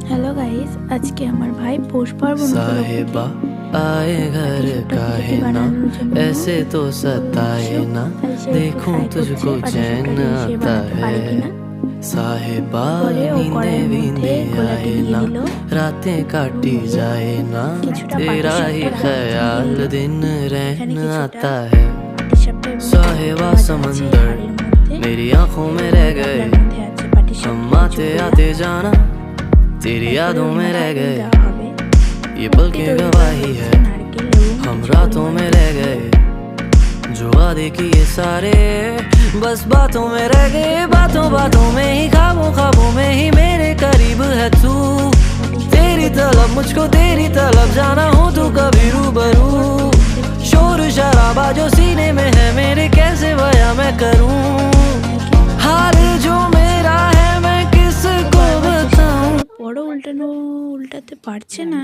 Hello guys, आज के हमार भाई पोष पार्बण साहिबा आए घर काहे ना, ऐसे तो सताए ना, देखूं तुझको चैन आता है। साहिबा नींदे वींदे आए ना, रातें काटी जाए ना, तेरा ही ख्याल दिन रहन आता है। साहिबा समंदर मेरी आंखों में रह गए, हम आते आते जाना तेरी यादों में रह गए। ये पल की गवाही है, हम रातों में रह गए, जो वादे किए सारे बस बातों में रह गए। बातों बातों में ही, ख्वाबों ख्वाबों में ही मेरे करीब है तू। तेरी तलब मुझको, तेरी तलब जाना हो तू कभी रूबरू। शोर शराबा जो सीने में है मेरे, कैसे बयां मैं करूं हाल जो मेरा है, मैं किसको बताऊं। বড় উল্টাতে পারছে না,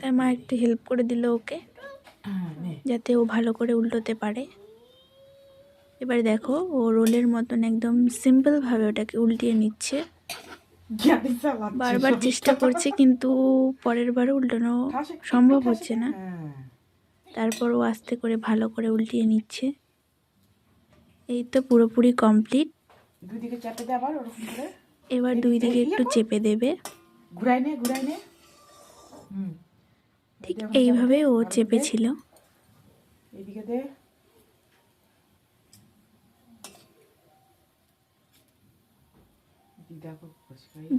তাই মা একটু হেল্প করে দিল ওকে, যাতে ও ভালো করে উল্টোতে পারে। এবার দেখো ও রোলের মতন একদম সিম্পল ভাবে ওটাকে উল্টিয়ে নিচ্ছে। বারবার চেষ্টা করছে কিন্তু পরের বার উল্টানো সম্ভব হচ্ছে না। তারপর ও আস্তে করে ভালো করে উল্টিয়ে নিচ্ছে। এই তো পুরোপুরি কমপ্লিট। এবার দুই দিকে একটু চেপে দেবে। ঠিক এইভাবে ও চেপেছিল।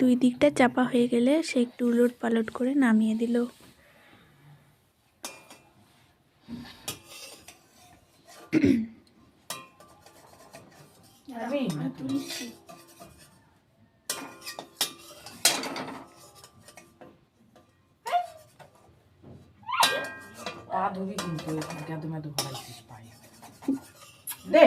দুই দিকটা চাপা হয়ে গেলে সে একটু উলট পালট করে নামিয়ে দিল। পা ধুবি কিন্তু, কেঁদো মেদো ভরাইছিস পায়ে। দে